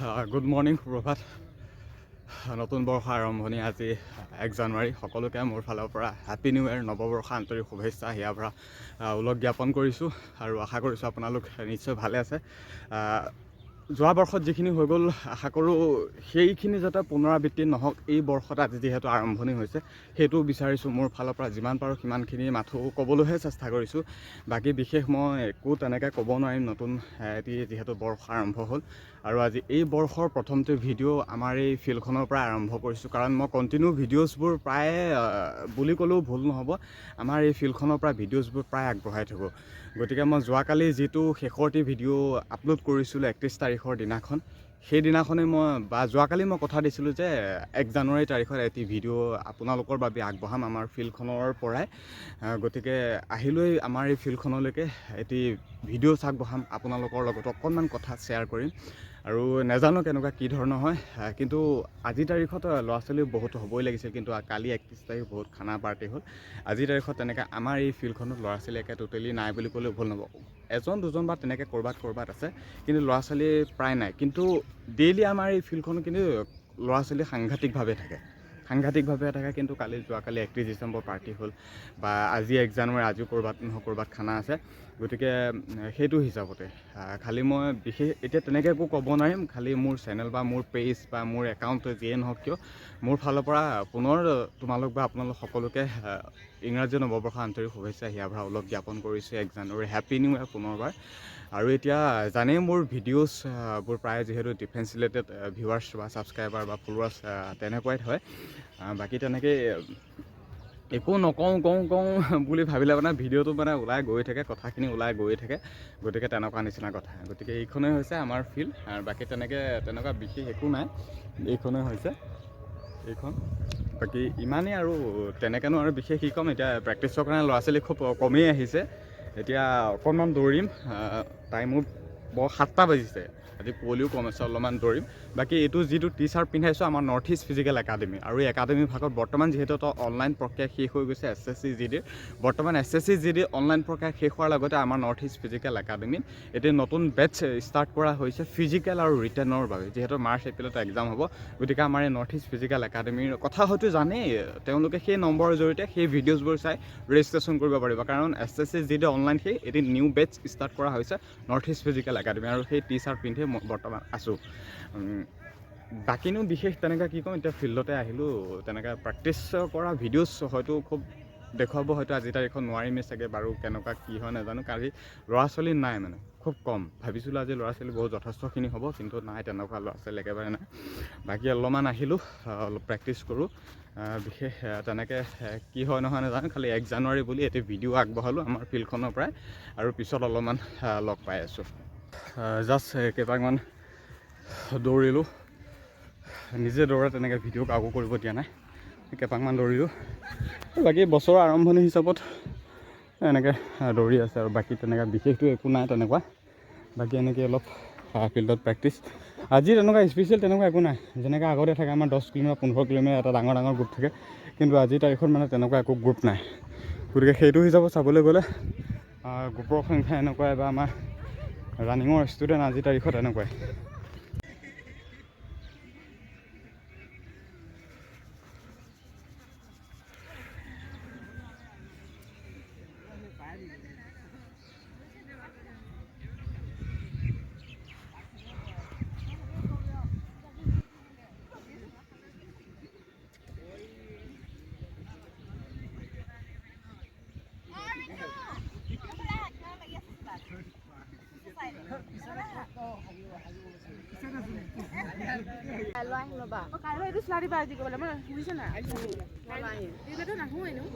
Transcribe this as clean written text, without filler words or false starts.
Good morning, সুপ্ৰভাত। নতুন বৰ্ষ আৰম্ভণি আজি 1 জানুৱাৰী। সকলোকে মোৰ ফালৰ পৰা হেপী নিউ ইয়েৰ, নৱবৰ্ষ আন্তৰিক শুভেচ্ছা হিয়াৰ পৰা ওলগ জ্ঞাপন কৰিছোঁ আৰু আশা কৰিছোঁ আপোনালোক নিশ্চয় ভালে আছে। যোৱা বৰ্ষত যিখিনি হৈ গ'ল, আশা কৰোঁ সেইখিনি যাতে পুনৰাবৃত্তি নহওক। এই বৰ্ষত আজি যিহেতু আৰম্ভণি হৈছে, সেইটো বিচাৰিছোঁ। মোৰ ফালৰ পৰা যিমান পাৰোঁ সিমানখিনি মাথো ক'বলৈহে চেষ্টা কৰিছোঁ। বাকী বিশেষ মই একো তেনেকৈ ক'ব নোৱাৰিম। নতুন এটি যিহেতু বৰ্ষ আৰম্ভ হ'ল আৰু আজি এই বৰ্ষৰ প্ৰথমটো ভিডিঅ' আমাৰ এই ফিল্ডখনৰ পৰা আৰম্ভ কৰিছোঁ। কাৰণ মই কণ্টিনিউ ভিডিঅ'ছবোৰ প্ৰায় বুলি ক'লেও ভুল নহ'ব, আমাৰ এই ফিল্ডখনৰ পৰা ভিডিঅ'ছবোৰ প্ৰায় আগবঢ়াই থাকোঁ। গতিকে মই যোৱাকালি যিটো শেষৰটি ভিডিঅ' আপলোড কৰিছিলোঁ 31 তাৰিখৰ দিনাখন, সেই দিনাখনেই যোৱাকালি মই কথা দিছিলোঁ যে 1 জানুৱাৰী তাৰিখত এটি ভিডিঅ' আপোনালোকৰ বাবে আগবঢ়াম আমাৰ ফিল্ডখনৰ পৰাই। গতিকে আহিলৈ আমাৰ এই ফিল্ডখনলৈকে এটি ভিডিঅ'ছ আগবঢ়াম, আপোনালোকৰ লগত অকণমান কথা শ্বেয়াৰ কৰিম। আৰু নাজানো কেনেকুৱা কি ধৰণৰ হয়, কিন্তু আজিৰ তাৰিখত ল'ৰা ছোৱালী বহুত হ'বই লাগিছিল, কিন্তু কালি 31 তাৰিখ বহুত খানা পাৰ্টি হ'ল। আজিৰ তাৰিখত তেনেকৈ আমাৰ এই ফিল্ডখনত ল'ৰা ছোৱালী একে টোটেলি নাই বুলি ক'লেও ভুল নহ'ব। এজন দুজন বা তেনেকৈ ক'ৰবাত আছে, কিন্তু ল'ৰা ছোৱালী প্ৰায় নাই। কিন্তু ডেইলি আমাৰ এই ফিল্ডখনত কিন্তু ল'ৰা ছোৱালী সাংঘাতিকভাৱে থাকে। কিন্তু যোৱাকালি 31 ডিচেম্বৰ পাৰ্টি হ'ল, বা আজি 1 জানুৱাৰী, আজিও ক'ৰবাত নহয় ক'ৰবাত খানা আছে। গতিকে সেইটো হিচাপতে খালি মই বিশেষ এতিয়া তেনেকৈ একো ক'ব নোৱাৰিম। খালি মোৰ চেনেল বা মোৰ পেজ বা মোৰ একাউণ্ট যিয়ে নহওক কিয়, মোৰ ফালৰ পৰা পুনৰ তোমালোক বা আপোনালোক সকলোকে ইংৰাজী নৱবৰ্ষ আন্তৰিক শুভেচ্ছা হিয়াৰ পৰা ওলগ জ্ঞাপন কৰিছোঁ। 1 জানুৱাৰী হেপী নিউ ইয়েৰ পুনৰবাৰ। আৰু এতিয়া জানেই মোৰ ভিডিঅ'ছবোৰ প্ৰায় যিহেতু ডিফেন্স ৰিলেটেড ভিউৱাৰ্ছ বা ছাবস্ক্ৰাইবাৰ বা ফলোৱাৰ্ছ তেনেকুৱাই হয়। বাকী তেনেকৈ একো নকওঁ কওঁ বুলি ভাবিলে মানে ভিডিঅ'টো মানে ওলাই গৈ থাকে, কথাখিনি ওলাই গৈ থাকে। গতিকে তেনেকুৱা নিচিনা কথা। গতিকে এইখনেই হৈছে আমাৰ ফিল্ড, আৰু বাকী তেনেকুৱা বিশেষ একো নাই। এইখনেই হৈছে এইখন। বাকী ইমানেই, আৰু তেনেকৈনো আৰু বিশেষ কি ক'ম। এতিয়া প্ৰেক্টিছৰ কাৰণে ল'ৰা ছোৱালী খুব কমেই আহিছে। এতিয়া অকণমান দৌৰিম, টাইমো 7টা বাজিছে। আজি কুঁৱলীও কম আছে, অলপমান দৌৰিম। বাকী এইটো যিটো টি চাৰ্ট পিন্ধাইছোঁ আমাৰ নৰ্থ ইষ্ট ফিজিকেল একাডেমি, আৰু এই একাডেমি ভাগত বৰ্তমান যিহেতু অনলাইন প্ৰক্ৰিয়া শেষ হৈ গৈছে SSC GD বৰ্তমান SSC GD অনলাইন প্ৰক্ৰিয়া শেষ হোৱাৰ লগতে আমাৰ নৰ্থ ইষ্ট ফিজিকেল একাডেমিত এতিয়া নতুন বেটছ ষ্টাৰ্ট কৰা হৈছে ফিজিকেল আৰু ৰিটেনৰ বাবে। যিহেতু মাৰ্চ এপ্ৰিলত এক্সাম হ'ব, গতিকে আমাৰ এই নৰ্থ ইষ্ট ফিজিকেল একাডেমিৰ কথা হয়তো জানেই তেওঁলোকে। সেই নম্বৰৰ জৰিয়তে সেই ভিডিঅ'ছবোৰ চাই ৰেজিষ্ট্ৰেশ্যন কৰিব পাৰিব। কাৰণ SSC GD অনলাইন এটি নিউ বেটছ ষ্টাৰ্ট কৰা হৈছে নৰ্থ ইষ্ট ফিজিকেল একাডেমি, আৰু সেই টি চাৰ্ট পিন্ধি মই বৰ্তমান আছোঁ। বাকীনো বিশেষ তেনেকৈ কি ক'ম। এতিয়া ফিল্ডতে আহিলোঁ, তেনেকৈ প্ৰেক্টিছ কৰা ভিডিঅ'ছ হয়তো খুব দেখুৱাব হয়তো আজিৰ তাৰিখত নোৱাৰিমেই চাগে। বাৰু কেনেকুৱা কি হয় নাজানো। কালি ল'ৰা ছোৱালী নাই, মানে খুব কম। ভাবিছিলোঁ আজি ল'ৰা ছোৱালী বহুত যথেষ্টখিনি হ'ব, কিন্তু নাই, তেনেকুৱা ল'ৰা ছোৱালী একেবাৰে নাই। বাকী অলপমান আহিলোঁ, অলপ প্ৰেক্টিছ কৰোঁ। বিশেষ তেনেকৈ কি হয় নহয় নাজানো। খালি 1 জানুৱাৰী বুলি এটি ভিডিঅ' আগবঢ়ালোঁ আমাৰ ফিল্ডখনৰ পৰাই, আৰু পিছত অলপমান লগ পাই আছোঁ। জাষ্ট কেইপাকমান দৌৰিলোঁ, নিজে দৌৰা তেনেকৈ ভিডিঅ' কাকো কৰিব দিয়া নাই। কেইপাকমান দৌৰিলোঁ। বাকী বছৰৰ আৰম্ভণি হিচাপত এনেকৈ দৌৰি আছে, আৰু বাকী তেনেকৈ বিশেষটো একো নাই তেনেকুৱা। বাকী এনেকৈ অলপ ফিল্ডত প্ৰেক্টিছ। আজি তেনেকুৱা স্পেচিয়েল তেনেকুৱা একো নাই। যেনেকৈ আগতে থাকে আমাৰ 10 কিলোমিটাৰ 15 কিলোমিটাৰ এটা ডাঙৰ গ্ৰুপ থাকে, কিন্তু আজিৰ তাৰিখত মানে তেনেকুৱা একো গ্ৰুপ নাই। গতিকে সেইটো হিচাপত চাবলৈ গ'লে গ্ৰুপৰ সংখ্যা এনেকুৱাই, বা আমাৰ ৰানিঙৰ ষ্টুডেণ্ট আজিৰ তাৰিখত এনেকুৱাই। কাইলৈ এইটো চোলা দিবা আজি ক'বলৈ মই বুজিছে নাই দিলেতো নাহো এনেও।